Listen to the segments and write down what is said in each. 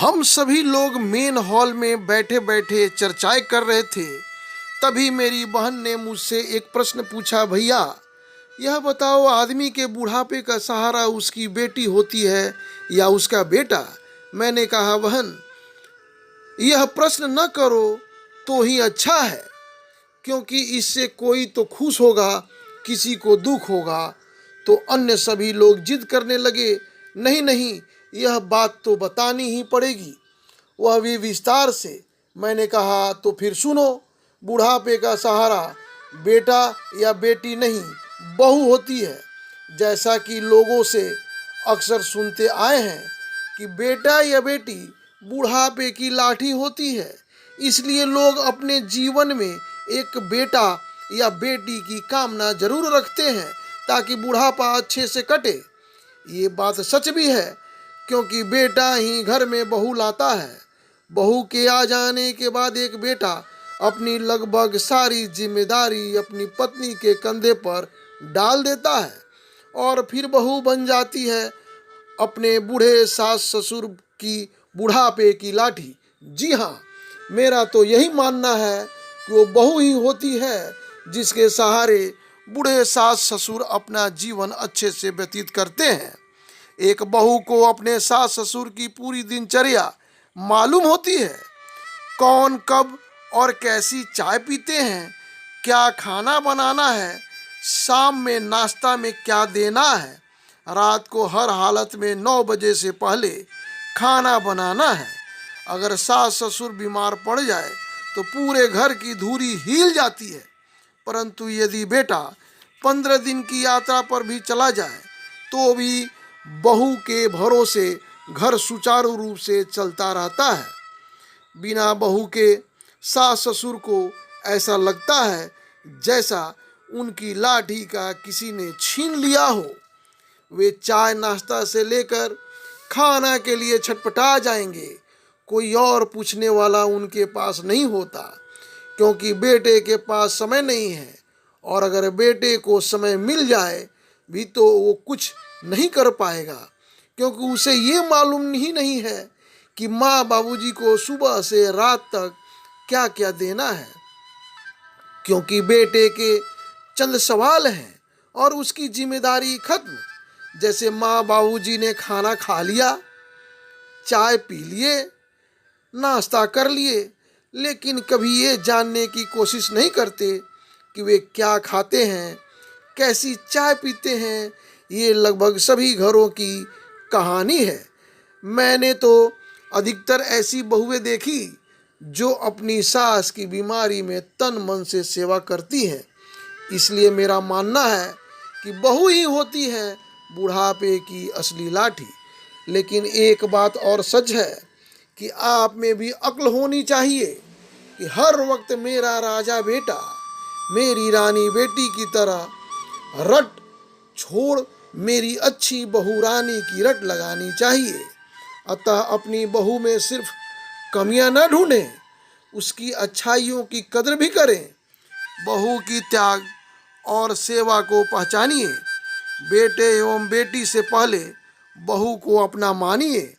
हम सभी लोग मेन हॉल में बैठे बैठे चर्चाएं कर रहे थे। तभी मेरी बहन ने मुझसे एक प्रश्न पूछा, भैया यह बताओ, आदमी के बुढ़ापे का सहारा उसकी बेटी होती है या उसका बेटा। मैंने कहा, बहन यह प्रश्न न करो तो ही अच्छा है, क्योंकि इससे कोई तो खुश होगा, किसी को दुख होगा। तो अन्य सभी लोग जिद करने लगे, नहीं नहीं, यह बात तो बतानी ही पड़ेगी, वह भी विस्तार से। मैंने कहा, तो फिर सुनो, बुढ़ापे का सहारा बेटा या बेटी नहीं, बहू होती है। जैसा कि लोगों से अक्सर सुनते आए हैं कि बेटा या बेटी बुढ़ापे की लाठी होती है, इसलिए लोग अपने जीवन में एक बेटा या बेटी की कामना जरूर रखते हैं ताकि बुढ़ापा अच्छे से कटे। ये बात सच भी है, क्योंकि बेटा ही घर में बहू लाता है। बहू के आ जाने के बाद एक बेटा अपनी लगभग सारी जिम्मेदारी अपनी पत्नी के कंधे पर डाल देता है और फिर बहू बन जाती है अपने बूढ़े सास ससुर की बुढ़ापे की लाठी। जी हाँ, मेरा तो यही मानना है कि वो बहू ही होती है जिसके सहारे बूढ़े सास ससुर अपना जीवन अच्छे से व्यतीत करते हैं। एक बहू को अपने सास ससुर की पूरी दिनचर्या मालूम होती है, कौन कब और कैसी चाय पीते हैं, क्या खाना बनाना है, शाम में नाश्ता में क्या देना है, रात को हर हालत में 9 बजे से पहले खाना बनाना है। अगर सास ससुर बीमार पड़ जाए तो पूरे घर की धूरी हिल जाती है। परंतु यदि बेटा 15 दिन की यात्रा पर भी चला जाए तो भी बहू के भरोसे घर सुचारू रूप से चलता रहता है। बिना बहू के सास ससुर को ऐसा लगता है जैसा उनकी लाठी का किसी ने छीन लिया हो। वे चाय नाश्ता से लेकर खाना के लिए छटपटा जाएंगे। कोई और पूछने वाला उनके पास नहीं होता, क्योंकि बेटे के पास समय नहीं है, और अगर बेटे को समय मिल जाए भी तो वो कुछ नहीं कर पाएगा, क्योंकि उसे ये मालूम ही नहीं है कि माँ बाबूजी को सुबह से रात तक क्या क्या देना है। क्योंकि बेटे के चंद सवाल हैं और उसकी जिम्मेदारी खत्म। जैसे माँ बाबूजी ने खाना खा लिया, चाय पी लिए, नाश्ता कर लिए, लेकिन कभी ये जानने की कोशिश नहीं करते कि वे क्या खाते हैं, कैसी चाय पीते हैं। ये लगभग सभी घरों की कहानी है। मैंने तो अधिकतर ऐसी बहुएं देखी जो अपनी सास की बीमारी में तन मन से सेवा करती हैं। इसलिए मेरा मानना है कि बहू ही होती है बुढ़ापे की असली लाठी। लेकिन एक बात और सच है कि आप में भी अक्ल होनी चाहिए कि हर वक्त मेरा राजा बेटा, मेरी रानी बेटी की तरह रट छोड़ मेरी अच्छी बहू रानी की रट लगानी चाहिए। अतः अपनी बहू में सिर्फ कमियां न ढूंढें, उसकी अच्छाइयों की कदर भी करें। बहू की त्याग और सेवा को पहचानिए। बेटे एवं बेटी से पहले बहू को अपना मानिए,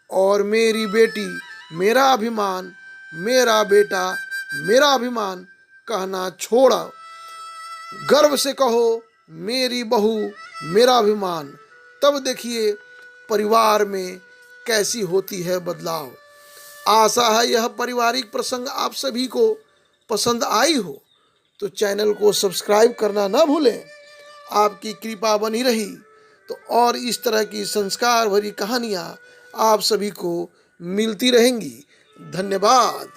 और मेरी बेटी मेरा अभिमान, मेरा बेटा मेरा अभिमान कहना छोड़ा गर्व से कहो, मेरी बहू मेरा अभिमान। तब देखिए परिवार में कैसी होती है बदलाव। आशा है यह पारिवारिक प्रसंग आप सभी को पसंद आई हो, तो चैनल को सब्सक्राइब करना ना भूलें। आपकी कृपा बनी रही तो और इस तरह की संस्कार भरी कहानियाँ आप सभी को मिलती रहेंगी। धन्यवाद।